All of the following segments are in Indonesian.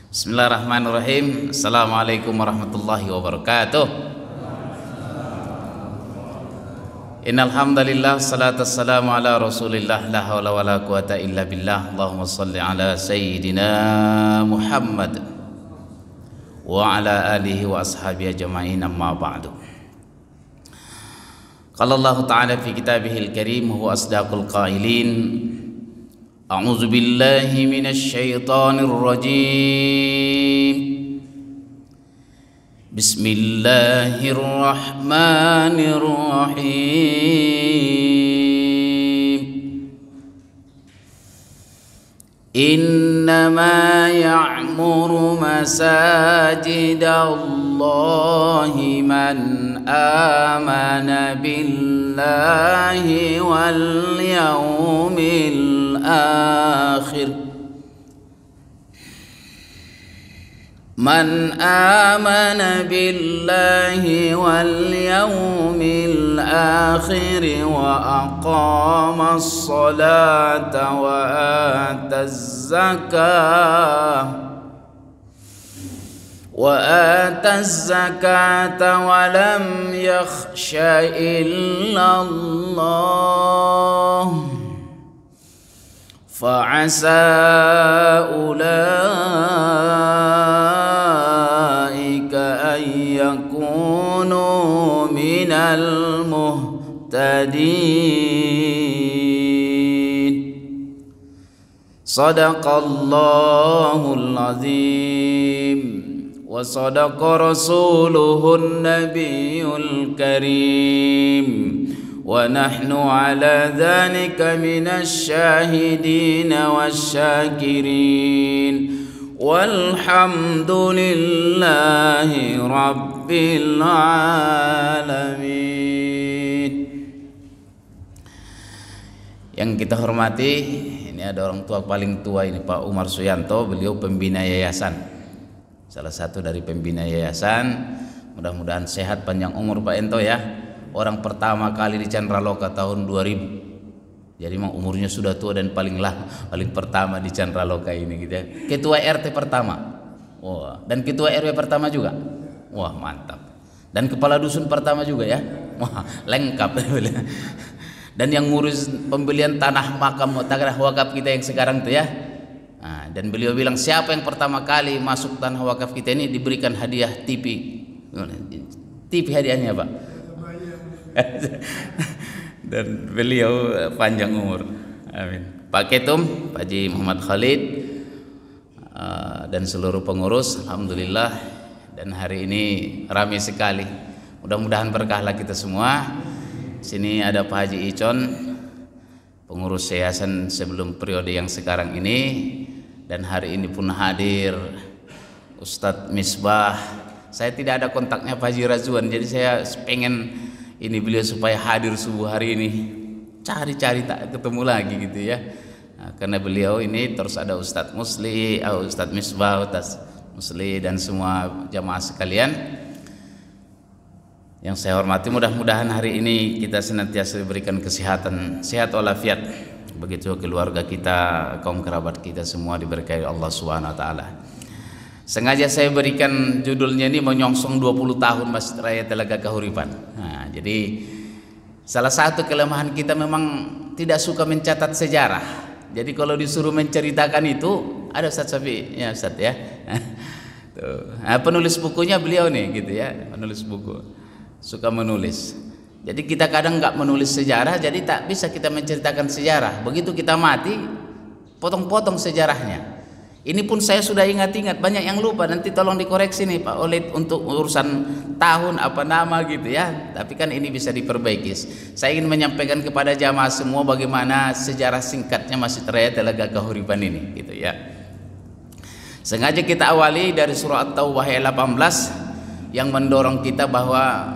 Bismillahirrahmanirrahim. Assalamualaikum warahmatullahi wabarakatuh. Innal hamdalillah, salatu wassalamu ala Rasulillah, la haula wala quwata illa billah. Allahumma shalli ala sayyidina Muhammad wa ala alihi wa ashabihi ajma'in, amma ba'du. Qala Allah ta'ala fi kitabihil karim, huwa asdaqul qailin. A'udzu billahi minasy syaithanir rajim. Bismillahirrahmanirrahim. Innama ya'muru masajidallahi man amana billahi wal yawmil akhir. Man amana billahi wal yawmil akhir wa aqama as-salata wa ataz zakata wa lam yakhsha illa Allah fa'asa ulaika an yakunu minal muhtadin. Sadaqallahul azim wa sadaqa rasuluhun nabiyul karim. Wa nahnu ala dhalika minasy syahidin wasyakirin. Walhamdulillahi rabbil alamin. Yang kita hormati, ini ada orang tua paling tua ini, Pak Umar Suyanto. Beliau pembina yayasan, salah satu dari pembina yayasan. Mudah-mudahan sehat panjang umur Pak Ento ya. Orang pertama kali di Candraloka tahun 2000. Jadi memang umurnya sudah tua dan paling pertama di Candraloka ini gitu ya. Ketua RT pertama. Wah, dan ketua RW pertama juga. Wah, mantap. Dan kepala dusun pertama juga ya. Wah, lengkap. Dan yang ngurus pembelian tanah makam tanah wakaf kita yang sekarang tuh ya. Nah, dan beliau bilang siapa yang pertama kali masuk tanah wakaf kita ini diberikan hadiah TV. TV hadiahnya, Pak. Dan beliau panjang umur, amin. Pak Ketum, Pak Haji Muhammad Khalid, dan seluruh pengurus, alhamdulillah. Dan hari ini ramai sekali. Mudah-mudahan berkahlah kita semua. Sini ada Pak Haji Icon, pengurus yayasan sebelum periode yang sekarang ini. Dan hari ini pun hadir Ustadz Misbah. Saya tidak ada kontaknya Pak Haji Razwan, jadi saya pengen ini beliau supaya hadir subuh hari ini. Cari-cari tak ketemu lagi gitu ya. Nah, karena beliau ini terus ada Ustadz Musli, Ustadz Misbah, Ustadz Musli dan semua jamaah sekalian yang saya hormati. Mudah-mudahan hari ini kita senantiasa diberikan kesehatan, sehat walafiat. Begitu keluarga kita, kaum kerabat kita semua diberkahi Allah Subhanahu wa taala. Sengaja saya berikan judulnya ini menyongsong 20 tahun Masjid Raya Telaga Kahuripan. Nah, jadi salah satu kelemahan kita memang tidak suka mencatat sejarah. Jadi kalau disuruh menceritakan itu ada Ustaz Safi, ya Ustaz ya. Tuh. Nah, penulis bukunya beliau nih gitu ya, penulis buku. Suka menulis. Jadi kita kadang nggak menulis sejarah, jadi tak bisa kita menceritakan sejarah. Begitu kita mati, potong-potong sejarahnya. Ini pun saya sudah ingat-ingat, banyak yang lupa, nanti tolong dikoreksi nih Pak Olid untuk urusan tahun apa nama gitu ya. Tapi kan ini bisa diperbaiki. Saya ingin menyampaikan kepada jamaah semua bagaimana sejarah singkatnya Masjid Raya Telaga Kahuripan ini gitu ya. Sengaja kita awali dari surah At-Taubah ayat 18 yang mendorong kita bahwa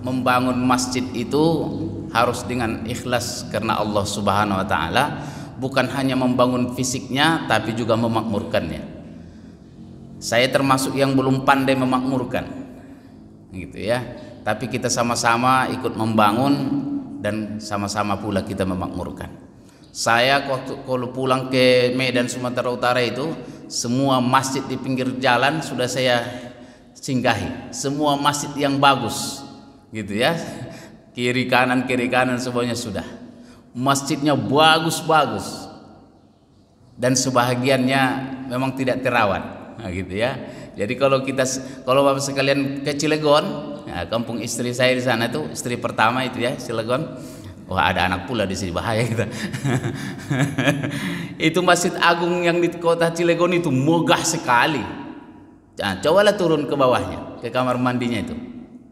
membangun masjid itu harus dengan ikhlas karena Allah Subhanahu wa taala. Bukan hanya membangun fisiknya tapi juga memakmurkannya. Saya termasuk yang belum pandai memakmurkan gitu ya, tapi kita sama-sama ikut membangun dan sama-sama pula kita memakmurkan. Saya kalau pulang ke Medan Sumatera Utara itu semua masjid di pinggir jalan sudah saya singgahi, semua masjid yang bagus gitu ya, kiri kanan semuanya sudah, masjidnya bagus-bagus dan sebahagiannya memang tidak terawat, nah, gitu ya. Jadi kalau Bapak sekalian ke Cilegon, ya, kampung istri saya di sana tuh, istri pertama itu ya, Cilegon. Wah, ada anak pula di sini, bahaya kita. Itu Masjid Agung yang di kota Cilegon itu megah sekali. Nah, cobalah turun ke bawahnya, ke kamar mandinya itu.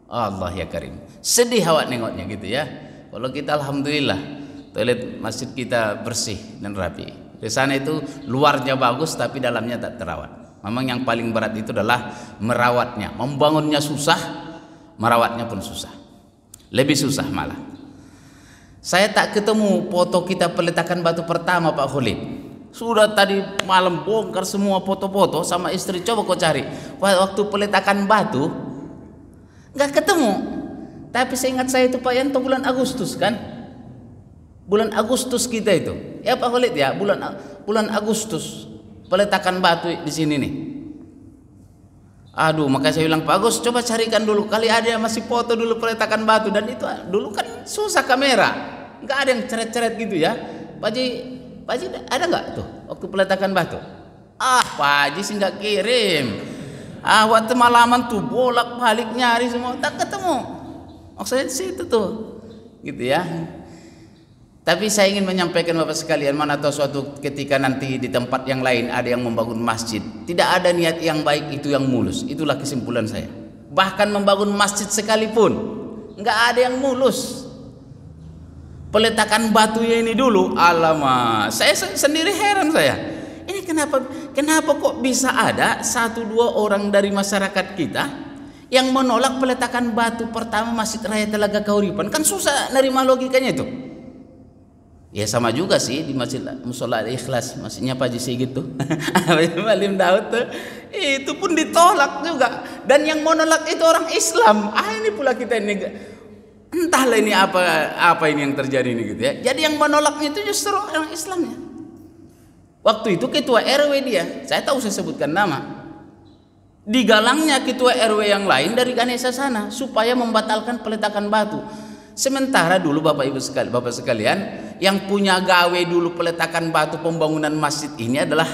Allah ya Karim. Sedih awak nengoknya gitu ya. Kalau kita alhamdulillah toilet masjid kita bersih dan rapi. Di sana itu luarnya bagus tapi dalamnya tak terawat. Memang yang paling berat itu adalah merawatnya. Membangunnya susah, merawatnya pun susah. Lebih susah malah. Saya tak ketemu foto kita peletakan batu pertama Pak Khalid. Sudah tadi malam bongkar semua foto-foto sama istri, coba kau cari. Waktu peletakan batu nggak ketemu. Tapi seingat saya itu Pak Yanto bulan Agustus kan? Bulan Agustus kita itu. Ya Pak Khalid ya, bulan Agustus. Peletakan batu di sini nih. Aduh, maka saya bilang Pak Agus, coba carikan dulu kali ada yang masih foto dulu peletakan batu, dan itu dulu kan susah kamera, nggak ada yang ceret-ceret gitu ya. Pak Haji ada nggak tuh waktu peletakan batu? Pak Haji sih nggak kirim. Waktu malaman tuh bolak-balik nyari semua tak ketemu. Maksudnya di situ tuh, gitu ya. Tapi saya ingin menyampaikan Bapak sekalian, mana tahu suatu ketika nanti di tempat yang lain ada yang membangun masjid, tidak ada niat yang baik itu yang mulus. Itulah kesimpulan saya. Bahkan membangun masjid sekalipun nggak ada yang mulus. Peletakan batunya ini dulu, alamak, saya sendiri heran saya. Ini kenapa kok bisa ada 1-2 orang dari masyarakat kita yang menolak peletakan batu pertama Masjid Raya Telaga Kahuripan? Kan susah nerima logikanya itu. Ya sama juga sih di Masjid Mushola Ikhlas, masjidnya Pak Haji Sigit tuh, Malim Daud tuh, itu pun ditolak juga. Dan yang menolak itu orang Islam. Ini pula kita ini, entahlah ini apa ini yang terjadi ini gitu ya. Jadi yang menolaknya itu justru orang Islamnya. Waktu itu ketua RW dia, saya tahu saya sebutkan nama. Digalangnya ketua RW yang lain dari Ganesha sana supaya membatalkan peletakan batu. Sementara dulu Bapak sekalian, yang punya gawe dulu peletakan batu pembangunan masjid ini adalah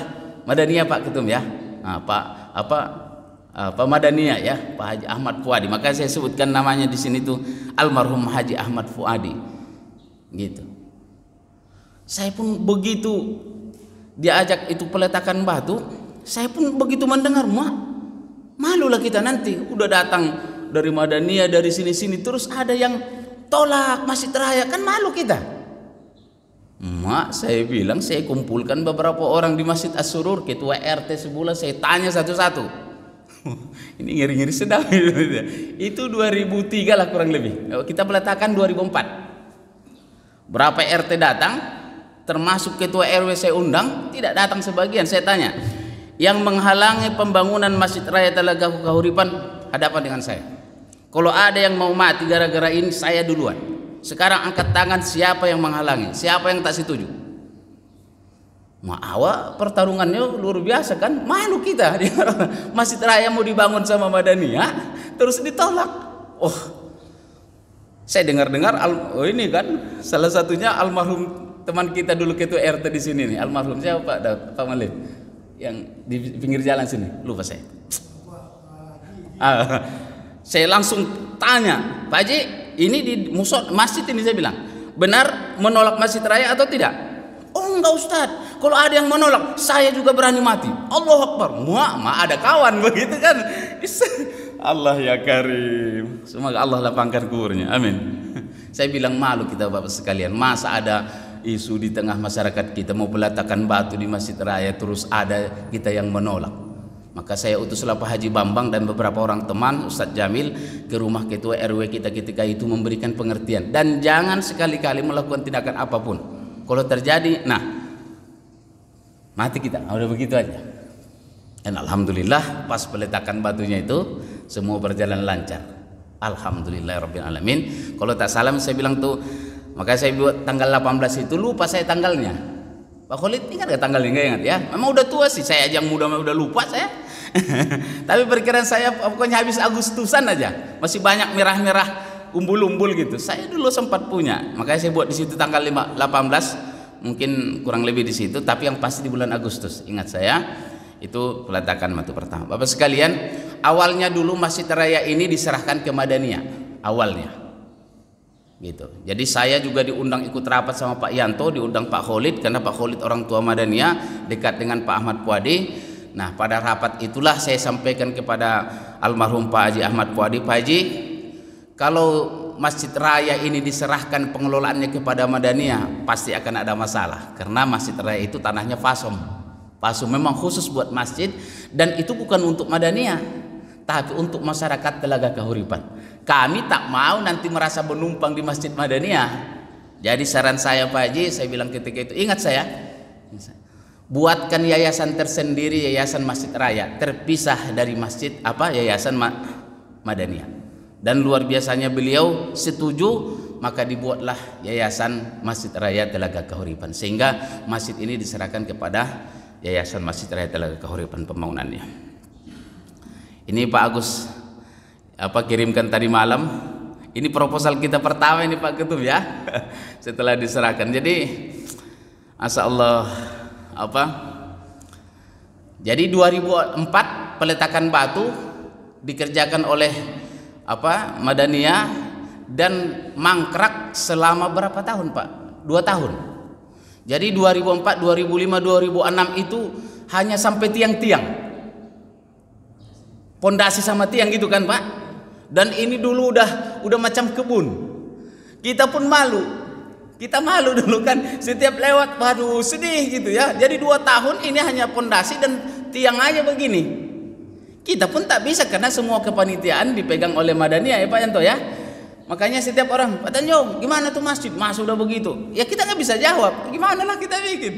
Madaniyah Pak Ketum ya. Pak Madaniyah ya, Pak Haji Ahmad Fuadi. Maka saya sebutkan namanya di sini tuh almarhum Haji Ahmad Fuadi. Gitu. Saya pun begitu diajak itu peletakan batu, saya pun begitu mendengar, malulah kita nanti udah datang dari Madaniyah dari sini-sini terus ada yang tolak Masjid Raya, kan malu kita. Saya bilang saya kumpulkan beberapa orang di Masjid As-Surur, ketua RT sebulan, saya tanya satu-satu. Ini ngeri-ngeri sedap. Itu 2003 lah kurang lebih. Kita peletakan 2004. Berapa RT datang, termasuk ketua RW saya undang, tidak datang sebagian. Saya tanya, yang menghalangi pembangunan Masjid Raya Telaga Kahuripan hadapan dengan saya. Kalau ada yang mau mati gara-gara ini, saya duluan. Sekarang angkat tangan siapa yang menghalangi, siapa yang tak setuju. Awak pertarungannya luar biasa kan, malu kita. Masjid Raya mau dibangun sama Madaniyah terus ditolak. Saya dengar-dengar ini kan salah satunya almarhum teman kita dulu ketua RT di sini nih, almarhum siapa Pak Malik yang di pinggir jalan sini, lupa saya. Saya langsung tanya, Pak Haji, ini di masjid ini saya bilang, benar menolak Masjid Raya atau tidak? Enggak Ustaz, kalau ada yang menolak, saya juga berani mati. Allahu Akbar. Ada kawan begitu kan. Allah ya Karim. Semoga Allah lapangkan kuburnya. Amin. Saya bilang malu kita Bapak sekalian. Masa ada isu di tengah masyarakat kita mau peletakan batu di Masjid Raya terus ada kita yang menolak. Maka saya utuslah Pak Haji Bambang dan beberapa orang teman Ustadz Jamil ke rumah ketua RW kita ketika itu memberikan pengertian. Dan jangan sekali-kali melakukan tindakan apapun. Kalau terjadi, mati kita. Udah begitu aja. Dan alhamdulillah pas peletakan batunya itu semua berjalan lancar. Alhamdulillahirabbil alamin. Kalau tak salah saya bilang tuh, maka saya buat tanggal 18 itu lupa saya tanggalnya. Pak Khalid ingat gak tanggalnya? Nggak ingat ya? Memang udah tua sih, saya aja yang muda udah lupa saya. Tapi perkiraan saya pokoknya habis Agustusan aja masih banyak merah-merah umbul-umbul gitu. Saya dulu sempat punya, makanya saya buat di situ tanggal 18, mungkin kurang lebih di situ. Tapi yang pasti di bulan Agustus, ingat saya itu peletakan batu pertama. Bapak sekalian, awalnya dulu Masjid Raya ini diserahkan ke Madaniyah awalnya. Gitu. Jadi saya juga diundang ikut rapat sama Pak Yanto, diundang Pak Khalid karena Pak Khalid orang tua Madaniyah, dekat dengan Pak Ahmad Puadi. Nah, pada rapat itulah saya sampaikan kepada almarhum Pak Haji Ahmad Puadi, Pak Haji, kalau Masjid Raya ini diserahkan pengelolaannya kepada Madaniyah, pasti akan ada masalah karena Masjid Raya itu tanahnya Fasum. Fasum memang khusus buat masjid dan itu bukan untuk Madaniyah, tapi untuk masyarakat Telaga Kahuripan. Kami tak mau nanti merasa menumpang di Masjid Madaniyah. Jadi saran saya Pak Haji, saya bilang ketika itu, ingat saya, buatkan yayasan tersendiri, yayasan Masjid Raya, terpisah dari masjid yayasan Madaniyah. Dan luar biasanya beliau setuju, maka dibuatlah yayasan Masjid Raya Telaga Kahuripan, sehingga masjid ini diserahkan kepada yayasan Masjid Raya Telaga Kahuripan pembangunannya. Ini Pak Agus kirimkan tadi malam. Ini proposal kita pertama ini Pak Ketum ya. Setelah diserahkan. Jadi Masya Allah jadi 2004 peletakan batu dikerjakan oleh Madaniyah dan mangkrak selama berapa tahun Pak? 2 tahun. Jadi 2004, 2005, 2006 itu hanya sampai tiang-tiang, pondasi sama tiang gitu kan Pak. Dan ini dulu udah macam kebun. Kita pun malu. Kita malu dulu kan, setiap lewat, waduh sedih gitu ya. Jadi 2 tahun ini hanya pondasi dan tiang aja begini. Kita pun tak bisa karena semua kepanitiaan dipegang oleh Madaniyah ya Pak Yanto ya. Makanya setiap orang, Pak Tanjung, gimana tuh masjid? Masa udah begitu? Ya kita nggak bisa jawab. Gimana lah kita bikin?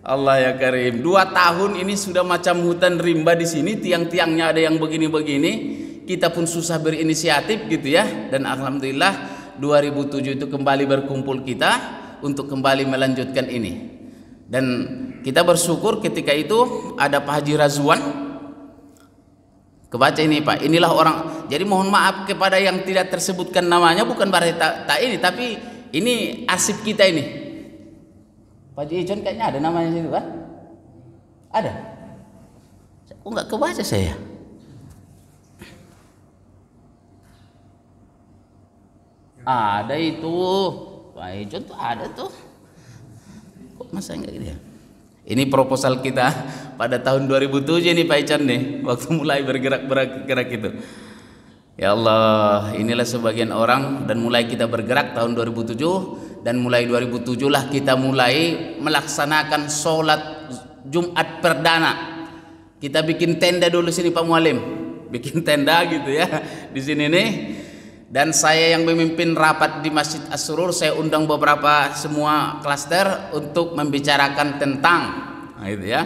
Allah ya Karim. 2 tahun ini sudah macam hutan rimba di sini. Tiang-tiangnya ada yang begini-begini. Kita pun susah berinisiatif gitu ya. Dan alhamdulillah 2007 itu kembali berkumpul kita untuk kembali melanjutkan ini. Dan kita bersyukur ketika itu ada Pak Haji Razwan. Kebaca ini Pak, inilah orang. Jadi mohon maaf kepada yang tidak tersebutkan namanya, bukan berarti tak ini, tapi ini arsip kita ini. Pak Haji Icon kayaknya ada namanya situ kan? Ada? Oh nggak kebaca saya. Ada itu, Pak Icon tuh ada tuh. Kok masa enggak gitu ya? Ini proposal kita pada tahun 2007 nih Pak Icon nih, waktu mulai bergerak itu. Ya Allah, inilah sebagian orang dan mulai kita bergerak tahun 2007 dan mulai 2007 lah kita mulai melaksanakan sholat Jumat perdana. Kita bikin tenda dulu sini Pak Mualim, bikin tenda gitu ya di sini nih. Dan saya yang memimpin rapat di Masjid As-Surur, saya undang beberapa semua klaster untuk membicarakan tentang gitu ya,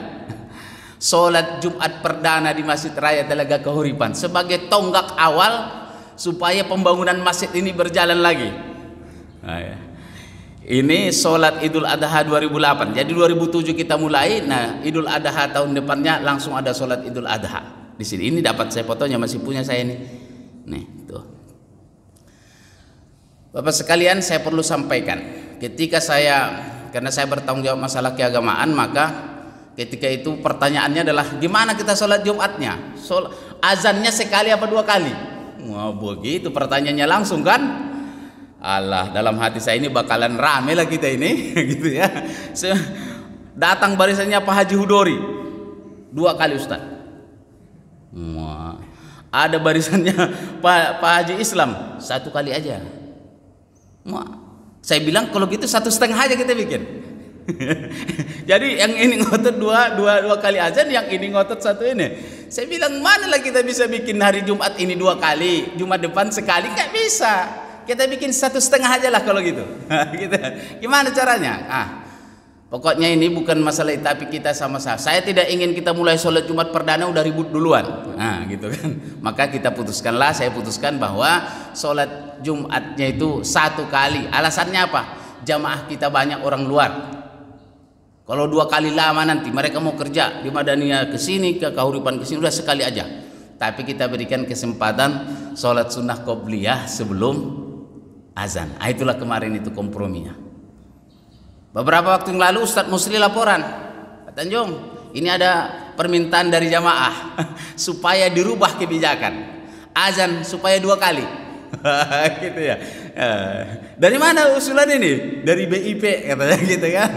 sholat Jumat perdana di Masjid Raya Telaga Kahuripan sebagai tonggak awal supaya pembangunan masjid ini berjalan lagi. Nah, ya. Ini sholat Idul Adha 2008. Jadi 2007 kita mulai. Nah, Idul Adha tahun depannya langsung ada sholat Idul Adha di sini. Ini dapat saya fotonya, masih punya saya nih. Nih, tuh. Bapak sekalian, saya perlu sampaikan, ketika karena saya bertanggung jawab masalah keagamaan, maka ketika itu pertanyaannya adalah gimana kita sholat Jumatnya? Azannya sekali apa 2 kali? Wah begitu pertanyaannya langsung kan? Allah, dalam hati saya ini bakalan rame lah kita ini gitu ya. Datang barisannya Pak Haji Hudori 2 kali Ustaz. Wah, ada barisannya Pak Haji Islam 1 kali aja. Saya bilang kalau gitu 1,5 aja kita bikin. Jadi yang ini ngotot dua kali azan, yang ini ngotot 1 ini. Saya bilang mana lah kita bisa bikin hari Jumat ini 2 kali, Jumat depan sekali, nggak bisa. Kita bikin 1,5 aja lah kalau gitu. Gitu. Gimana caranya? Pokoknya ini bukan masalah, tapi kita sama-sama. Saya tidak ingin kita mulai sholat Jumat perdana udah ribut duluan. Gitu kan. Maka saya putuskan bahwa sholat Jumatnya itu 1 kali. Alasannya apa? Jamaah kita banyak orang luar. Kalau 2 kali lama nanti mereka mau kerja di Madaniyah ke sini, ke Kahuripan ke sini, udah sekali aja. Tapi kita berikan kesempatan sholat sunnah qobliyah sebelum azan. Itulah kemarin itu komprominya. Beberapa waktu yang lalu Ustadz Musli laporan, Pak Tanjung, ini ada permintaan dari jamaah supaya dirubah kebijakan azan supaya 2 kali. Gitu ya. Dari mana usulan ini? Dari BIP katanya gitu kan.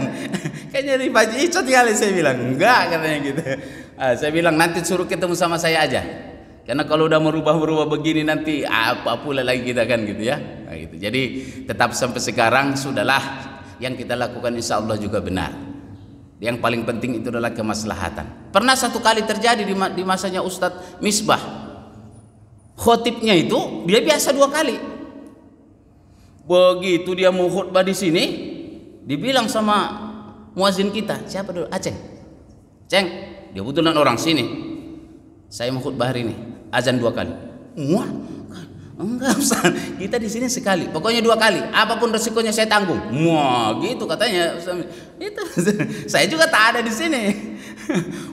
Kayaknya dari Pak Icot kali, saya bilang enggak katanya gitu. Saya bilang nanti suruh ketemu sama saya aja, karena kalau udah merubah begini nanti apa pula lagi kita kan gitu ya. Nah, gitu. Jadi tetap sampai sekarang sudahlah, yang kita lakukan insya Allah juga benar. Yang paling penting itu adalah kemaslahatan. Pernah satu kali terjadi di masanya Ustadz Misbah, khotibnya itu dia biasa 2 kali. Begitu dia mau khutbah di sini, dibilang sama muazin kita, siapa dulu? Aceng. Ceng, dia kebetulan orang sini. Saya mau khutbah hari ini, azan 2 kali. Wah, enggak Ustaz, kita di sini sekali. Pokoknya 2 kali. Apapun resikonya saya tanggung. Wah, gitu katanya. Itu saya juga tak ada di sini.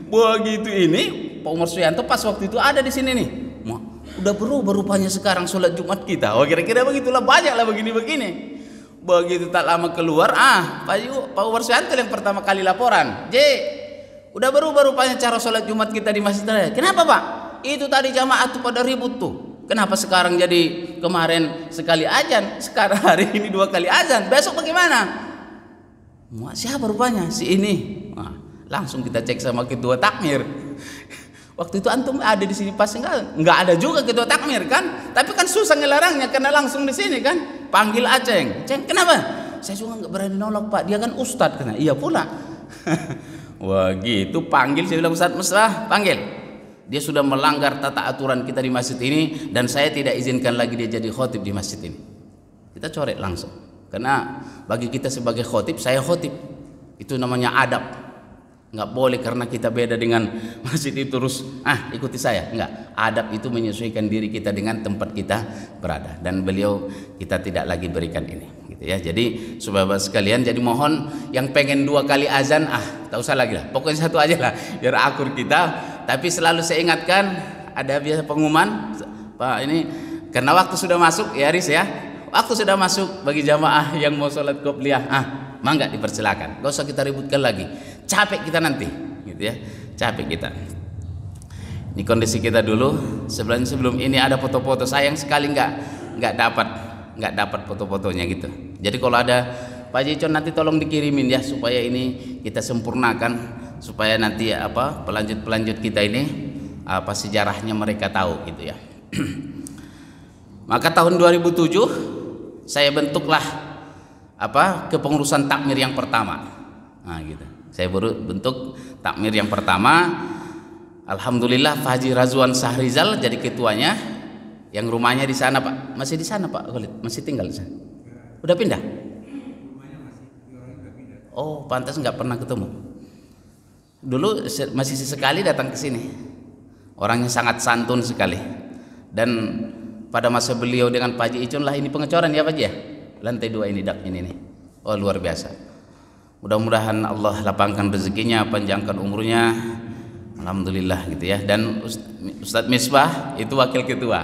Begitu ini Pak Umar Suyanto pas waktu itu ada di sini nih. Wah, udah berubah rupanya sekarang sholat Jumat kita. Oh, kira-kira begitulah, banyaklah begini-begini. Begitu tak lama keluar, Pak Umar Suyanto yang pertama kali laporan, udah berubah rupanya cara sholat Jumat kita di Masjid Raya. Kenapa Pak? Itu tadi jamaah tuh pada ribut tuh. Kenapa sekarang jadi kemarin sekali azan, sekarang hari ini 2 kali azan, besok bagaimana? Siapa rupanya? Si ini. Langsung kita cek sama ketua takmir. Waktu itu antum ada di sini pas enggak ada juga ketua takmir kan? Tapi kan susah ngelarangnya karena langsung di sini kan. Panggil Aceng. Ceng, kenapa? Saya juga enggak berani nolak Pak. Dia kan ustadz kena. Iya pula. Wah gitu, panggil. Saya bilang Ustadz Musbah, panggil. Dia sudah melanggar tata aturan kita di masjid ini dan saya tidak izinkan lagi dia jadi khotib di masjid ini. Kita coret langsung. Karena bagi kita sebagai khotib, saya khotib. Itu namanya adab. Nggak boleh karena kita beda dengan masjid itu terus ikuti saya. Enggak, adab itu menyesuaikan diri kita dengan tempat kita berada, dan beliau kita tidak lagi berikan ini gitu ya. Jadi sahabat sekalian, jadi mohon yang pengen 2 kali azan tak usah lagi lah, pokoknya 1 aja lah biar akur kita. Tapi selalu saya ingatkan, ada biasa pengumuman Pak ini, karena waktu sudah masuk ya Riz ya, waktu sudah masuk bagi jamaah yang mau sholat qobliyah, mangga dipersilakan, gak usah kita ributkan lagi. Capek kita nanti gitu ya, capek kita. Ini kondisi kita dulu. Sebelum ini ada foto-foto, sayang sekali nggak dapat foto-fotonya gitu. Jadi kalau ada Pak Jicon nanti tolong dikirimin ya, supaya ini kita sempurnakan, supaya nanti pelanjut kita ini apa sejarahnya mereka tahu gitu ya. Maka tahun 2007 saya bentuklah kepengurusan takmir yang pertama. Gitu. Saya baru bentuk takmir yang pertama. Alhamdulillah Pak Haji Razwan Sahrizal jadi ketuanya, yang rumahnya di sana Pak. Masih di sana Pak Khalid? Masih tinggal di sana? Udah pindah? Oh, pantas nggak pernah ketemu. Dulu masih sesekali datang ke sini. Orangnya sangat santun sekali. Dan pada masa beliau dengan Pak Haji Icun lah ini pengecoran ya Pak Haji ya? Lantai 2 ini daknya ini. Oh, luar biasa. Mudah-mudahan Allah lapangkan rezekinya, panjangkan umurnya, alhamdulillah gitu ya. Dan Ustadz Misbah itu wakil ketua,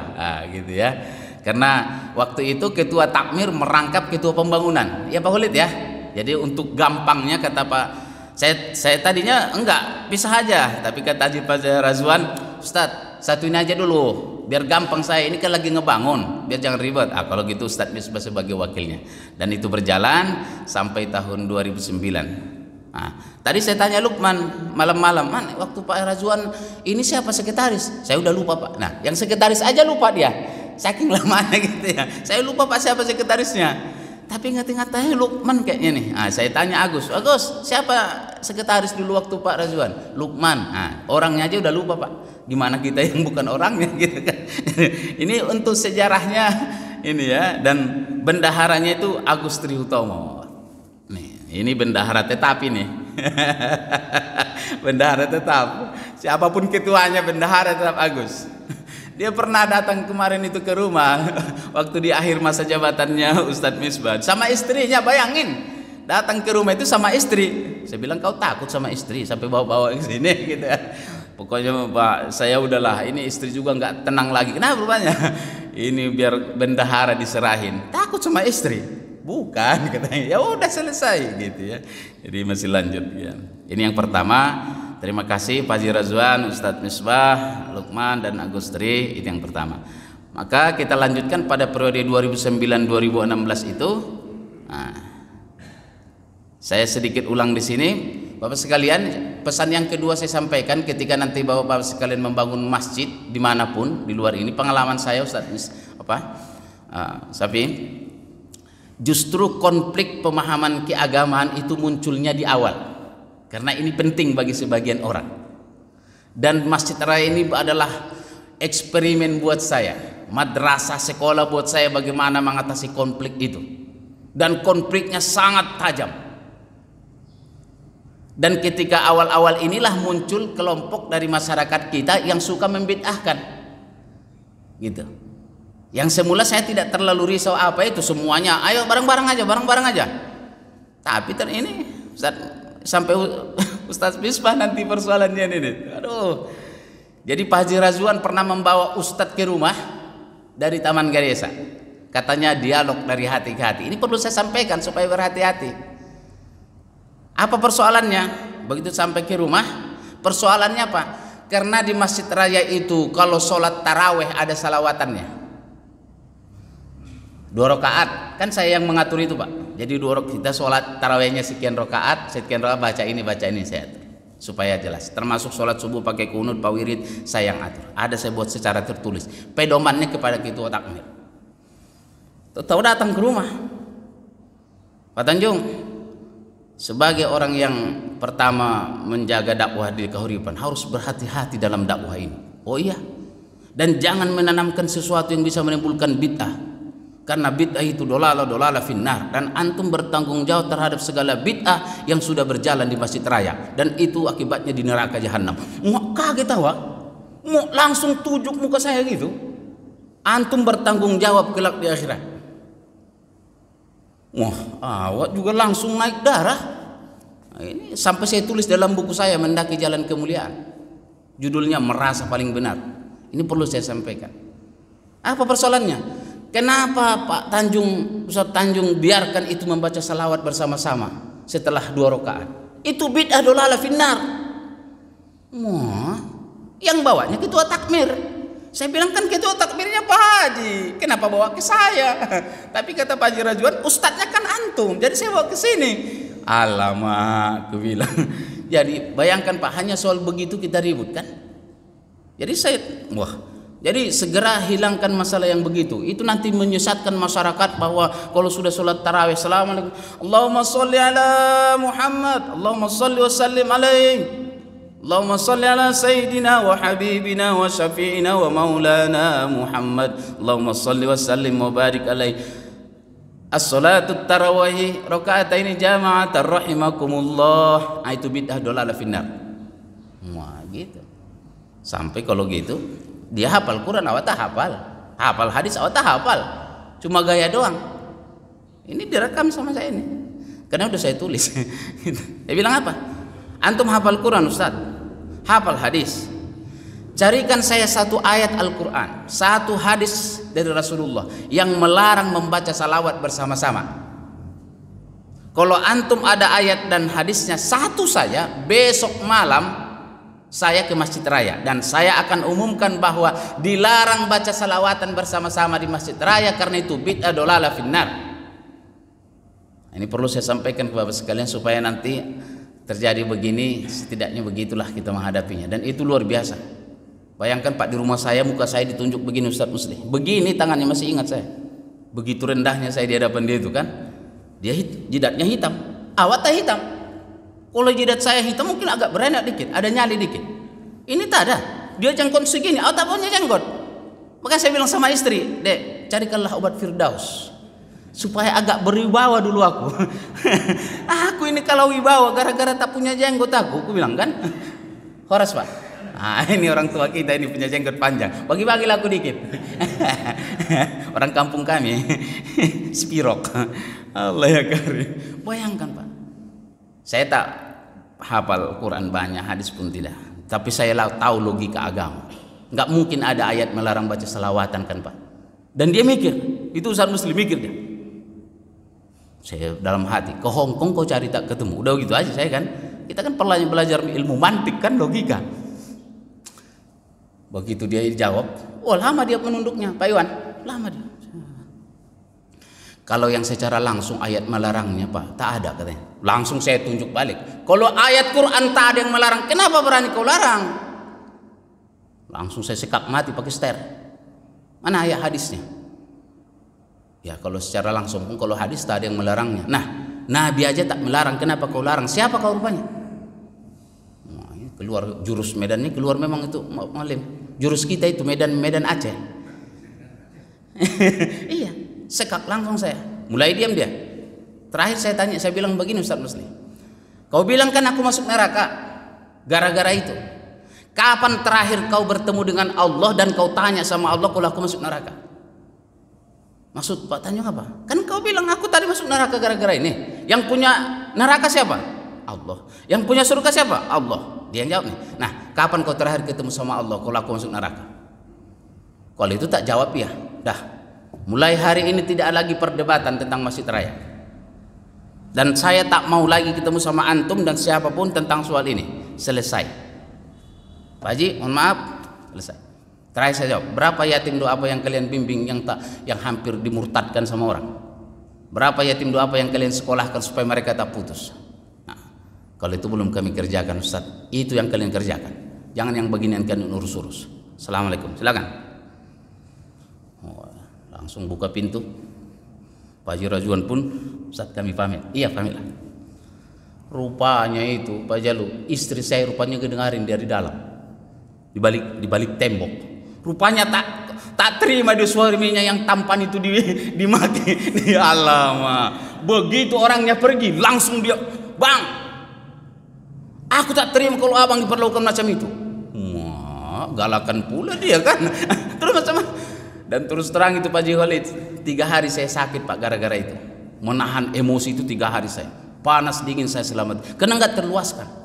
gitu ya. Karena waktu itu ketua takmir merangkap ketua pembangunan, ya Pak Khalid ya. Jadi untuk gampangnya kata Pak, saya tadinya enggak bisa aja, tapi kata Haji Pak Razwan, Ustadz satuin aja dulu, biar gampang saya, ini kan lagi ngebangun, biar jangan ribet. Kalau gitu Ustadz Misbah sebagai wakilnya, dan itu berjalan sampai tahun 2009. Tadi saya tanya Lukman malam-malam, waktu Pak Razwan ini siapa sekretaris? Saya udah lupa Pak. Nah, yang sekretaris aja lupa dia, saking lamanya gitu ya. Saya lupa Pak siapa sekretarisnya. Tapi ingat-ingat Lukman kayaknya nih. Saya tanya Agus, siapa sekretaris dulu waktu Pak Razwan? Lukman. Orangnya aja udah lupa Pak. Gimana kita yang bukan orangnya gitu kan. Ini untuk sejarahnya ini ya. Dan bendaharanya itu Agus Trihutomo. Nih, ini bendahara tetap ini. Bendahara tetap. Siapapun ketuanya bendahara tetap Agus. Dia pernah datang kemarin itu ke rumah waktu di akhir masa jabatannya Ustadz Misbah sama istrinya, bayangin datang ke rumah itu sama istri. istri. Saya bilang, kau takut sama istri sampai bawa-bawa ke sini gitu ya. Pokoknya Pak, saya udahlah, ini istri juga nggak tenang lagi. Kenapa rupanya? Ini biar bendahara diserahin. Takut sama istri? Bukan, katanya. Ya udah selesai gitu ya. Jadi masih lanjut ya. Ini yang pertama. Terima kasih Pak Haji Razwan, Ustadz Misbah, Lukman dan Agustri. Itu yang pertama. Maka kita lanjutkan pada periode 2009-2016 itu. Nah, saya sedikit ulang di sini, Bapak sekalian. Pesan yang kedua saya sampaikan ketika nanti Bapak sekalian membangun masjid dimanapun di luar ini. Pengalaman saya Ustadz Safi, justru konflik pemahaman keagamaan itu munculnya di awal. Karena ini penting bagi sebagian orang. Dan Masjid Raya ini adalah eksperimen buat saya, madrasah sekolah buat saya bagaimana mengatasi konflik itu. Dan konfliknya sangat tajam. Dan ketika awal-awal inilah muncul kelompok dari masyarakat kita yang suka membid'ahkan. Gitu. Yang semula saya tidak terlalu risau apa itu, semuanya ayo bareng-bareng aja. Tapi ini sampai Ustadz Misbah nanti persoalannya ini. Aduh. Jadi Pak Haji Razwan pernah membawa Ustadz ke rumah dari Taman Garesa. Katanya dialog dari hati ke hati. Ini perlu saya sampaikan supaya berhati-hati. Apa persoalannya? Begitu sampai ke rumah, persoalannya apa? Karena di Masjid Raya itu kalau sholat taraweh ada salawatannya. 2 rakaat, kan saya yang mengatur itu Pak. Jadi 2 rakaat, kita sholat tarawehnya sekian rakaat baca ini saya atur supaya jelas. Termasuk sholat subuh pakai kunut, Pak Wirid saya yang atur. Ada saya buat secara tertulis. Pedomannya kepada ketua takmir. Tahu datang ke rumah, Pak Tanjung, sebagai orang yang pertama menjaga dakwah di Kahuripan harus berhati-hati dalam dakwah ini. Oh iya, dan jangan menanamkan sesuatu yang bisa menimbulkan bid'ah. Karena bid'ah itu dolala finnar, dan antum bertanggung jawab terhadap segala bid'ah yang sudah berjalan di Masjid Raya, dan itu akibatnya di neraka jahanam. Mau kaget awak, mau langsung tujuk muka saya gitu. Antum bertanggung jawab kelak di akhirat. Wah, awak juga langsung naik darah. Nah, ini sampai saya tulis dalam buku saya Mendaki Jalan Kemuliaan. Judulnya Merasa Paling Benar. Ini perlu saya sampaikan. Apa persoalannya? Kenapa Pak Tanjung, Ustaz Tanjung biarkan itu membaca salawat bersama-sama setelah 2 rakaat? Itu bid'ah dolala finnar. Wah, yang bawanya ketua takmir. Saya bilang kan ketua takmirnya Pak Haji, kenapa bawa ke saya? Tapi kata Pak Haji Razwan, ustadznya kan antum, jadi saya bawa ke sini. Alamak, aku bilang. Jadi bayangkan Pak, hanya soal begitu kita ribut kan? Jadi jadi segera hilangkan masalah yang begitu. Itu nanti menyesatkan masyarakat bahwa kalau sudah sholat tarawih, assalamualaikum, Allahumma sholli ala Muhammad, Allahumma sholli wa sallim alaihi, Allahumma sholli ala sayyidina wa habibina wa syafi'ina wa maulana Muhammad, Allahumma sholli wa sallim wa barik alaihi. As-salatu tarawih rakaataini jama'atan rahimakumullah. Itu bid'ah dolala finnar. Wah gitu. Sampai kalau gitu dia hafal Quran, awak tak hafal. Hafal hadis, awak tak hafal. Cuma gaya doang. Ini direkam sama saya ini. Karena udah saya tulis. Dia bilang apa? Antum hafal Quran Ustaz, hafal hadis. Carikan saya 1 ayat Al-Quran, 1 hadis dari Rasulullah yang melarang membaca salawat bersama-sama. Kalau antum ada ayat dan hadisnya 1 saja, besok malam saya ke Masjid Raya dan saya akan umumkan bahwa dilarang baca salawatan bersama-sama di Masjid Raya karena itu bid'ah dolala finnar. Ini perlu saya sampaikan ke Bapak sekalian supaya nanti terjadi begini, setidaknya begitulah kita menghadapinya, dan itu luar biasa. Bayangkan Pak, di rumah saya muka saya ditunjuk begini Ustaz Musli, begini tangannya, masih ingat saya. Begitu rendahnya saya di hadapan dia itu kan. Dia jidatnya hitam, awak tak hitam. Kalau jidat saya hitam mungkin agak berenak dikit, ada nyali dikit. Ini tak ada, dia jenggot segini, awak tak punya jenggot. Maka saya bilang sama istri, Dek, carikanlah obat Firdaus supaya agak berwibawa dulu aku. Aku ini kalau wibawa gara-gara tak punya jenggot aku bilang kan. Horas Pak. Ini orang tua kita ini punya jenggot panjang, bagi-bagilah aku dikit. Orang kampung kami spirok. Allah ya karim. Bayangkan Pak, saya tak hafal Quran banyak, hadis pun tidak. Tapi saya tahu logika agama. Nggak mungkin ada ayat melarang baca selawatan kan Pak. Dan dia mikir, itu Ustaz Muslim mikir dia. Saya dalam hati, ke Hongkong kau cari tak ketemu. Udah gitu aja saya kan. Kita kan belajar ilmu mantik kan, logika. Begitu dia jawab, oh lama dia menunduknya Pak Iwan, lama dia. Kalau yang secara langsung ayat melarangnya Pak, tak ada katanya. Langsung saya tunjuk balik. Kalau ayat Quran tak ada yang melarang, kenapa berani kau larang? Langsung saya sekap mati pakai ster. Mana ayat hadisnya? Ya kalau secara langsung pun kalau hadis tak ada yang melarangnya. Nah, Nabi aja tak melarang, kenapa kau larang? Siapa kau rupanya? Nah, keluar jurus Medannya, keluar memang itu malim. Jurus kita itu Medan Aceh. Iya, sekak langsung saya. Mulai diam dia. Terakhir saya tanya, saya bilang begini Ustaz Muslim. Kau bilang kan aku masuk neraka gara-gara itu. Kapan terakhir kau bertemu dengan Allah dan kau tanya sama Allah kalau aku masuk neraka? Maksud Pak tanya apa? Kan kau bilang aku tadi masuk neraka gara-gara ini. Yang punya neraka siapa? Allah. Yang punya surga siapa? Allah. Dia yang jawab nih. Nah, kapan kau terakhir ketemu sama Allah kalau aku masuk neraka? Kalau itu tak jawab ya. Dah. Mulai hari ini tidak lagi perdebatan tentang Masjid Raya. Dan saya tak mau lagi ketemu sama antum dan siapapun tentang soal ini. Selesai. Pak Haji, mohon maaf. Selesai. Terakhir saya jawab, berapa yatim doa apa yang kalian bimbing yang hampir dimurtadkan sama orang? Berapa yatim doa apa yang kalian sekolahkan supaya mereka tak putus? Nah, kalau itu belum kami kerjakan Ustaz, itu yang kalian kerjakan. Jangan yang beginian kalian urus-urus. Assalamualaikum, silakan. Oh, langsung buka pintu. Pak Haji Rajuan pun, Ustaz kami pamit. Iya pamitlah. Rupanya itu Pak Jalu, istri saya rupanya kedengarin dari dalam, di balik tembok. Rupanya tak terima dia suaminya yang tampan itu dimaki. Ya Allah, begitu orangnya pergi, langsung dia, bang, aku tak terima kalau abang diperlakukan macam itu. Wah, galakan pula dia kan. Terus macam, dan terus terang itu Pak Haji Khalid, 3 hari saya sakit Pak gara-gara itu. Menahan emosi itu 3 hari saya. Panas dingin saya selamat, karena nggak terluaskan.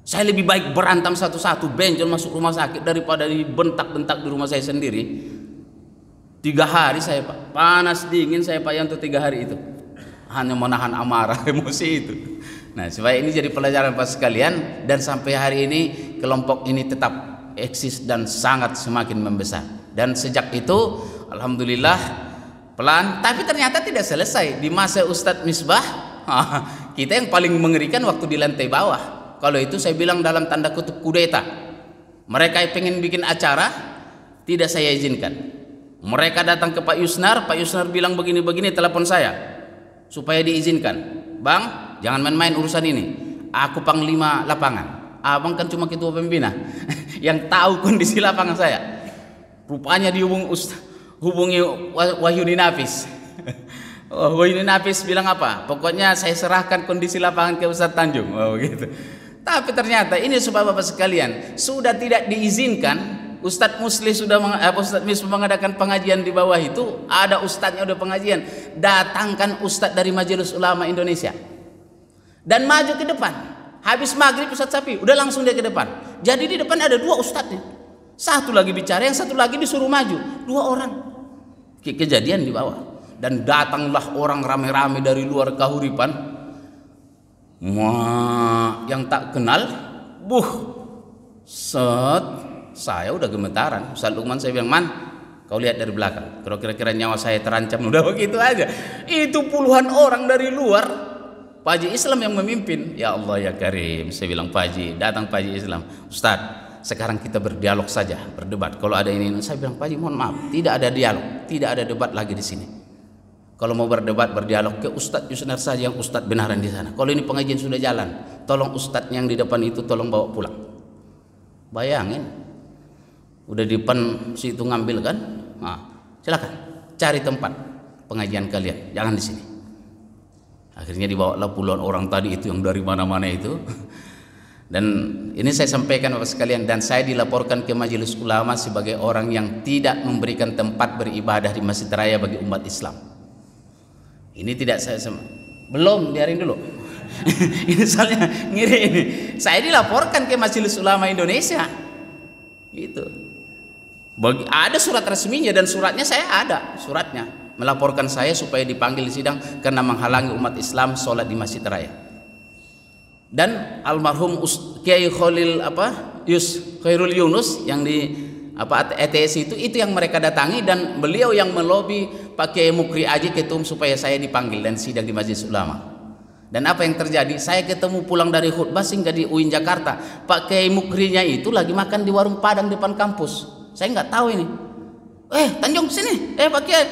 Saya lebih baik berantem satu-satu, benjol masuk rumah sakit daripada dibentak-bentak di rumah saya sendiri. 3 hari saya Pak, panas dingin saya Pak yang untuk 3 hari itu. Hanya menahan amarah emosi itu. Nah, supaya ini jadi pelajaran Pak sekalian, dan sampai hari ini kelompok ini tetap eksis dan sangat semakin membesar. Dan sejak itu, alhamdulillah pelan, tapi ternyata tidak selesai. Di masa Ustadz Misbah, kita yang paling mengerikan waktu di lantai bawah. Kalau itu saya bilang dalam tanda kutip kudeta. Mereka pengen bikin acara, tidak saya izinkan. Mereka datang ke Pak Yusnar bilang begini-begini, telepon saya supaya diizinkan. Bang, jangan main-main urusan ini. Aku panglima lapangan. Abang kan cuma ketua pembina yang tahu kondisi lapangan saya. Rupanya hubungi Wahyuni Nafis. Wahyuni Nafis bilang apa? Pokoknya saya serahkan kondisi lapangan ke Ustadz Tanjung. Oh gitu. Tapi ternyata ini supaya Bapak sekalian sudah tidak diizinkan. Ustadz Musli Ustadz Misbah mengadakan pengajian di bawah itu, ada ustadznya udah pengajian, datangkan ustadz dari Majelis Ulama Indonesia dan maju ke depan. Habis maghrib Ustadz Sapi udah langsung dia ke depan. Jadi di depan ada 2 ustadznya, satu lagi bicara, yang satu lagi disuruh maju, 2 orang. Kejadian di bawah, dan datanglah orang rame-rame dari luar Kahuripan. Wah, yang tak kenal, saya udah gemetaran. Ustaz Lukman saya bilang, Man, kau lihat dari belakang, kalau kira-kira nyawa saya terancam. Udah begitu aja. Itu puluhan orang dari luar, Pak Haji Islam yang memimpin. Ya Allah ya Karim, saya bilang Pak Haji, datang Pak Haji Islam, Ustaz, sekarang kita berdialog saja, berdebat. Kalau ada ini, saya bilang Pak Haji mohon maaf, tidak ada dialog, tidak ada debat lagi di sini. Kalau mau berdebat, berdialog ke Ustadz Yusnar saja, yang Ustadz benaran di sana. Kalau ini pengajian sudah jalan, tolong Ustadz yang di depan itu tolong bawa pulang. Bayangin, udah di depan situ ngambil kan? Nah, silakan cari tempat pengajian kalian, jangan di sini. Akhirnya dibawalah puluhan orang tadi itu yang dari mana-mana itu. Dan ini saya sampaikan Bapak sekalian, dan saya dilaporkan ke Majelis Ulama sebagai orang yang tidak memberikan tempat beribadah di Masjid Raya bagi umat Islam. Ini tidak saya belum, biarin dulu. Ini soalnya ngiri ini. Saya dilaporkan ke Majelis Ulama Indonesia. Gitu. Ada surat resminya dan suratnya saya ada, suratnya melaporkan saya supaya dipanggil di sidang karena menghalangi umat Islam sholat di Masjid Raya. Dan almarhum Kiai Khalil Khairul Yunus yang di ETS itu yang mereka datangi, dan beliau yang melobi Pak Kiai Mukri Aji Ketum supaya saya dipanggil dan sidang di Majelis Ulama. Dan apa yang terjadi? Saya ketemu pulang dari khutbah sehingga di UIN Jakarta, Pak Kiai Mukrinya itu lagi makan di warung Padang depan kampus. Saya nggak tahu ini. Tanjung sini. Pak Kiai.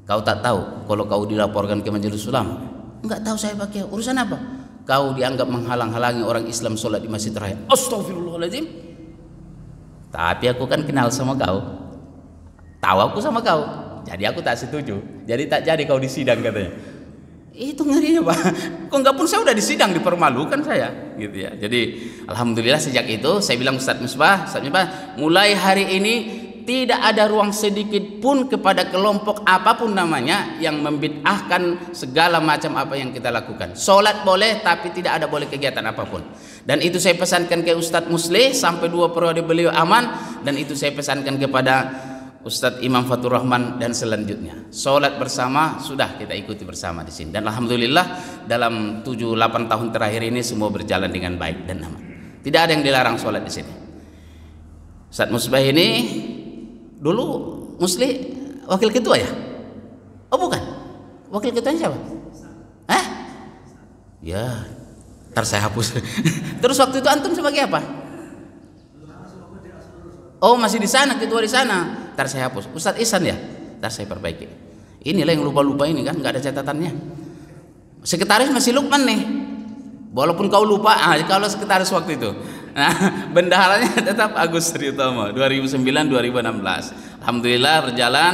Kau tak tahu kalau kau dilaporkan ke Majelis Ulama? Enggak tahu saya Pak Kiai. Urusan apa? Kau dianggap menghalang-halangi orang Islam sholat di Masjid Raya. Astagfirullahaladzim. Tapi aku kan kenal sama kau, tahu aku sama kau, jadi aku tak setuju. Jadi tak jadi kau disidang katanya. Itu ngerinya Pak. Kok enggak pun saya udah disidang, dipermalukan saya, gitu ya. Jadi alhamdulillah sejak itu saya bilang Ustadz Misbah, mulai hari ini tidak ada ruang sedikit pun kepada kelompok apapun namanya yang membid'ahkan segala macam apa yang kita lakukan. Sholat boleh, tapi tidak ada boleh kegiatan apapun. Dan itu saya pesankan ke Ustadz Muslih sampai 2 periode beliau aman, dan itu saya pesankan kepada Ustadz Imam Fatur Rahman dan selanjutnya. Sholat bersama sudah kita ikuti bersama di sini. Dan alhamdulillah dalam 7-8 tahun terakhir ini semua berjalan dengan baik dan aman. Tidak ada yang dilarang sholat di sini. Ustadz Musbah ini dulu Muslih wakil ketua ya? Oh bukan, wakil ketuanya siapa? Ya, ntar saya hapus. Terus waktu itu antum sebagai apa? Oh masih di sana, ketua di sana. Ntar saya hapus. Ustadz Ihsan ya? Ntar saya perbaiki. Inilah yang lupa-lupa ini kan, nggak ada catatannya. Sekretaris masih Lukman nih. Walaupun kau lupa, kalau sekretaris waktu itu. Nah, bendaharanya tetap Agus Triutomo 2009-2016. Alhamdulillah berjalan.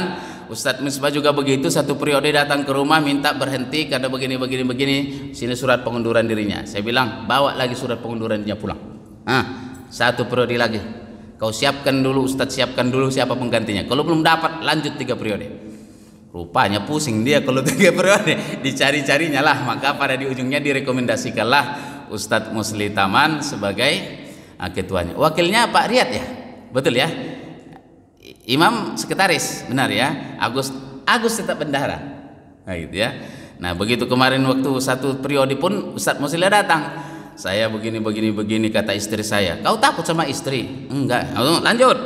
Ustadz Misbah juga begitu, satu periode datang ke rumah minta berhenti karena begini. Sini surat pengunduran dirinya. Saya bilang bawa lagi surat pengunduran dirinya pulang. Satu periode lagi. Kau siapkan dulu, Ustadz siapkan dulu siapa penggantinya. Kalau belum dapat lanjut 3 periode. Rupanya pusing dia kalau 3 periode, dicari-carinya lah. Maka pada di ujungnya direkomendasikanlah Ustadz Musli Taman sebagai ketuanya. Wakilnya Pak Riyad ya, betul ya. Imam sekretaris, benar ya. Agus tetap bendahara. Nah gitu ya. Nah begitu kemarin waktu satu periode pun Ustadz Musli datang. Saya begini kata istri saya. Kau takut sama istri? Enggak. Lanjut.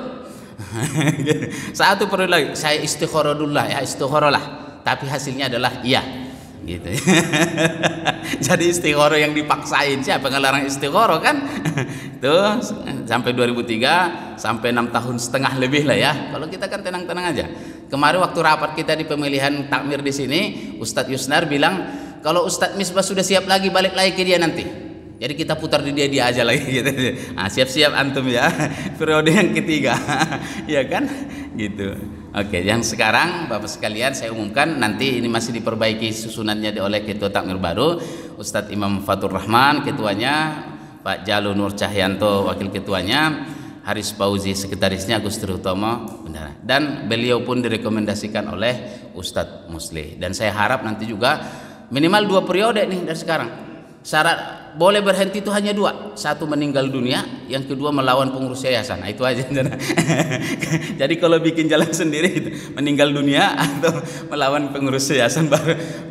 Satu periode lagi. Saya istikharah dulu lah ya, istikharah lah. Tapi hasilnya adalah iya. Gitu. Jadi istikharah yang dipaksain, siapa yang ngelarang istikharah kan? Tuh sampai 2003 sampai 6 tahun setengah lebih lah ya. Kalau kita kan tenang-tenang aja. Kemarin waktu rapat kita di pemilihan takmir di sini, Ustadz Yusnar bilang kalau Ustadz Misbah sudah siap lagi balik lagi ke dia nanti. Jadi kita putar di dia aja lagi gitu. Siap-siap antum ya. Periode yang ketiga. Ya kan? Gitu. Oke, yang sekarang Bapak sekalian saya umumkan, nanti ini masih diperbaiki susunannya oleh Ketua Takmir baru, Ustadz Imam Fatur Rahman ketuanya, Pak Jalu Nur Cahyanto wakil ketuanya, Haris Fauzi sekretarisnya, Agus Triutomo bendahara. Dan beliau pun direkomendasikan oleh Ustadz Musli. Dan saya harap nanti juga minimal 2 periode nih dari sekarang. Syarat boleh berhenti itu hanya 2. Satu meninggal dunia, yang kedua melawan pengurus yayasan. Nah, itu aja. Jadi kalau bikin jalan sendiri itu meninggal dunia atau melawan pengurus yayasan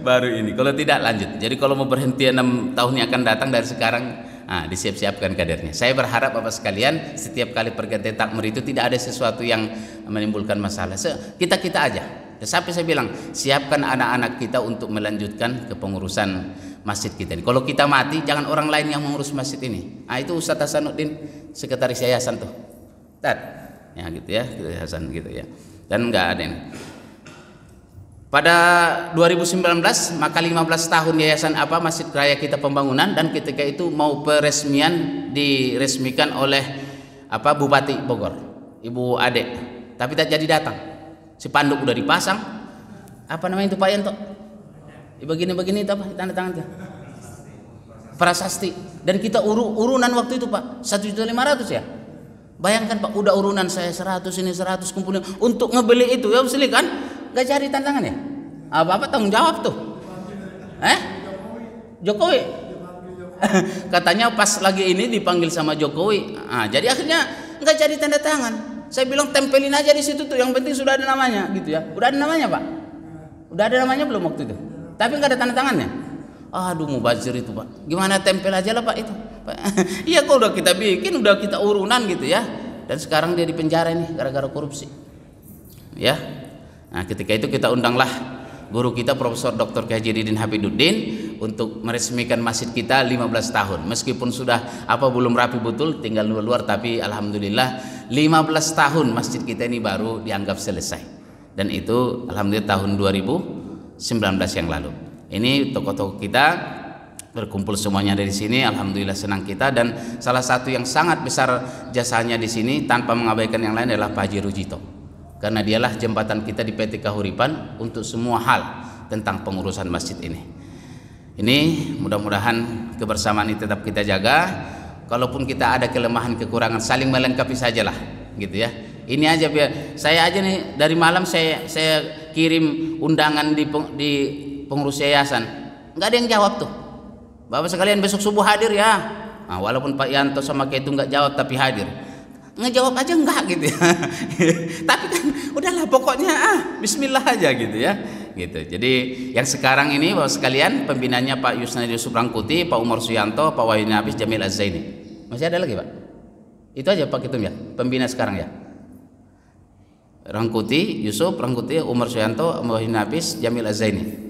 baru ini. Kalau tidak lanjut. Jadi kalau mau berhenti 6 tahun yang akan datang dari sekarang, disiap-siapkan kadernya. Saya berharap Bapak sekalian setiap kali pergantian takmir itu tidak ada sesuatu yang menimbulkan masalah. Kita aja. Sampai saya bilang siapkan anak-anak kita untuk melanjutkan kepengurusan masjid kita ini. Kalau kita mati jangan orang lain yang mengurus masjid ini. Itu Ustadz Hasanuddin sekretaris yayasan tuh. Ya gitu ya, yayasan gitu ya. Dan enggak ada ini. Pada 2019 maka 15 tahun yayasan Masjid Raya kita pembangunan, dan ketika itu mau peresmian diresmikan oleh Bupati Bogor, Ibu Ade. Tapi tak jadi datang. Spanduk udah dipasang. Apa namanya itu Pak Yanto? Begini itu apa? Tanda tangan tuh. Prasasti. Dan kita urunan waktu itu Pak 1.500.000 ya. Bayangkan Pak, udah urunan saya 100 ini 100 kumpulin untuk ngebeli itu ya, mesti kan? Gak cari tantangan ya? Apa tanggung jawab tuh? Jokowi. Katanya pas lagi ini dipanggil sama Jokowi. Jadi akhirnya nggak jadi tanda tangan. Saya bilang tempelin aja di situ tuh, yang penting sudah ada namanya gitu ya. Udah ada namanya, Pak? Udah ada namanya belum waktu itu? Tapi nggak ada tanda tangannya. Aduh, mubazir itu, Pak. Gimana, tempel aja lah, Pak, itu. Iya, kok udah kita bikin, udah kita urunan gitu ya. Dan sekarang dia di penjara ini gara-gara korupsi. Ya. Nah, ketika itu kita undanglah guru kita Profesor Dr. K. Hajiruddin Hafiduddin untuk meresmikan masjid kita 15 tahun. Meskipun sudah belum rapi betul, tinggal luar-luar, tapi alhamdulillah 15 tahun masjid kita ini baru dianggap selesai. Dan itu alhamdulillah tahun 2019 yang lalu. Ini tokoh-tokoh kita berkumpul semuanya dari sini, alhamdulillah senang kita. Dan salah satu yang sangat besar jasanya di sini tanpa mengabaikan yang lain adalah Pak Haji Rujito, karena dialah jembatan kita di PT Kahuripan untuk semua hal tentang pengurusan masjid ini. Ini mudah-mudahan kebersamaan ini tetap kita jaga. Kalaupun kita ada kelemahan kekurangan, saling melengkapi sajalah gitu ya. Ini aja, biar saya aja nih dari malam saya kirim undangan di pengurus yayasan, nggak ada yang jawab tuh. Bapak sekalian besok subuh hadir ya. Walaupun Pak Yanto sama Ketu nggak jawab tapi hadir. Ngejawab aja enggak gitu ya. Tapi kan udahlah pokoknya bismillah aja gitu ya. Gitu. Jadi yang sekarang ini Bapak sekalian pembinanya Pak Yusnadi Yusuf Rangkuti, Pak Umar Suyanto, Pak Wahyu Nabis, Jamil Az-Zaini. Masih ada lagi, Pak? Itu aja Pak Ketum ya, pembina sekarang ya. Rangkuti, Yusuf Rangkuti, Umar Suyanto, Wahyu Nabis, Jamil Az-Zaini.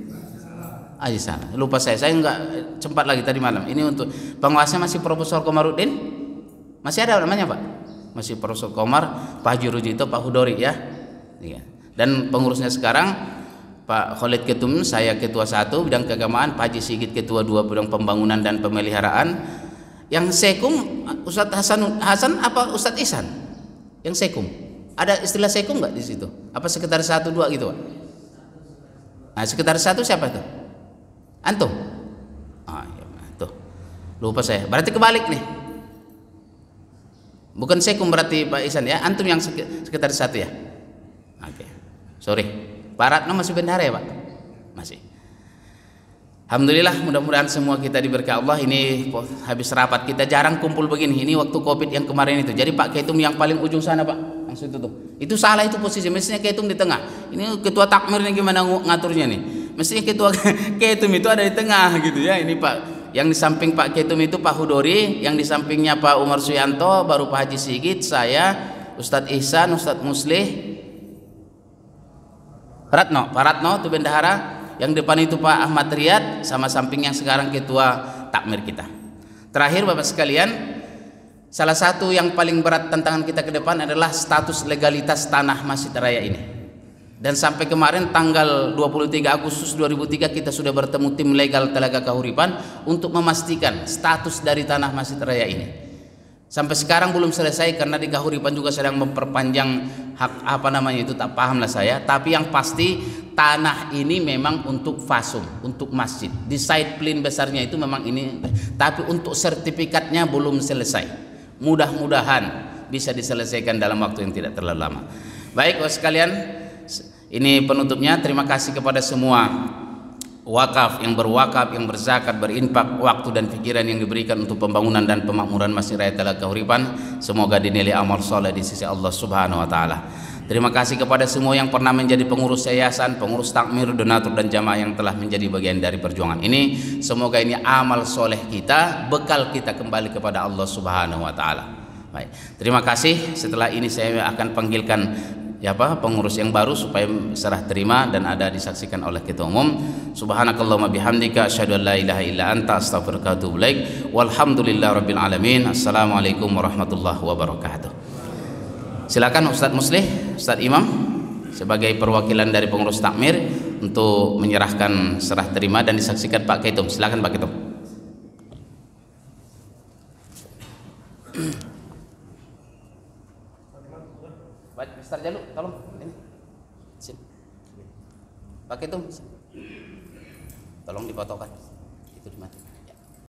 Aja sana. Lupa saya nggak sempat lagi tadi malam. Ini untuk penguasanya masih Profesor Komarudin. Masih ada namanya, Pak? Masih Profesor Komar, Pak Haji Rujito, Pak Hudori ya. Dan pengurusnya sekarang Pak Khalid Ketum, saya ketua 1 bidang keagamaan, Pak Haji Sigit ketua 2 bidang pembangunan dan pemeliharaan. Yang sekum Ustadz Hasan apa Ustadz Ihsan? Yang sekum. Ada istilah sekum nggak di situ? Apa sekretaris 1 2 gitu, Pak? Nah, sekretaris 1 siapa itu? Antum? Ya, tuh. Lupa saya. Berarti kebalik nih. Bukan sekum berarti Pak Ihsan ya. Antum yang sekretaris 1 ya? Oke. Sorry. Pak Ratno masih bendahara ya, Pak? Masih. Alhamdulillah, mudah-mudahan semua kita diberkahi Allah. Ini habis rapat kita jarang kumpul begini. Ini waktu Covid yang kemarin itu. Jadi Pak Ketum yang paling ujung sana, Pak. Langsung itu tuh. Itu salah itu posisi. Mestinya Ketum di tengah. Ini ketua takmirnya gimana ngaturnya nih? Mestinya ketua Ketum itu ada di tengah gitu ya. Ini Pak, yang di samping Pak Ketum itu Pak Hudori, yang di sampingnya Pak Umar Suyanto, baru Pak Haji Sigit, saya, Ustadz Ihsan, Ustadz Muslih, Pak Ratno itu bendahara. Yang depan itu Pak Ahmad Riyad, sama samping yang sekarang ketua takmir kita. Terakhir Bapak sekalian, salah satu yang paling berat tantangan kita ke depan adalah status legalitas tanah Masjid Raya ini. Dan sampai kemarin tanggal 23 Agustus 2003 kita sudah bertemu tim legal Telaga Kahuripan untuk memastikan status dari tanah Masjid Raya ini. Sampai sekarang belum selesai karena di Kahuripan juga sedang memperpanjang hak itu tak paham lah saya. Tapi yang pasti tanah ini memang untuk fasum, untuk masjid. Di side plan besarnya itu memang ini, tapi untuk sertifikatnya belum selesai. Mudah-mudahan bisa diselesaikan dalam waktu yang tidak terlalu lama. Baik, Bapak sekalian, ini penutupnya. Terima kasih kepada semua wakaf, yang berwakaf, yang berzakat, berinfak waktu dan pikiran yang diberikan untuk pembangunan dan pemakmuran Masjid Raya Telaga Kahuripan. Semoga dinilai amal soleh di sisi Allah Subhanahu wa taala. Terima kasih kepada semua yang pernah menjadi pengurus yayasan, pengurus takmir, donatur dan jamaah yang telah menjadi bagian dari perjuangan ini. Semoga ini amal soleh kita, bekal kita kembali kepada Allah Subhanahu wa taala. Baik, terima kasih. Setelah ini saya akan panggilkan pengurus yang baru supaya serah terima dan ada disaksikan oleh ketua umum. Subhanakallahumma bihamdika asyhadu an la ilaha illa anta astaghfiruka wa atubu ilaik. Walhamdulillahirabbil alamin. Assalamualaikum warahmatullahi wabarakatuh. Silakan Ustadz Muslih, Ustadz Imam sebagai perwakilan dari pengurus takmir untuk menyerahkan serah terima dan disaksikan Pak Ketum. Silakan Pak Ketum. Mister Jalu, tolong ini. Sini. Pak Ketum. Tolong difotokan. Itu di mana?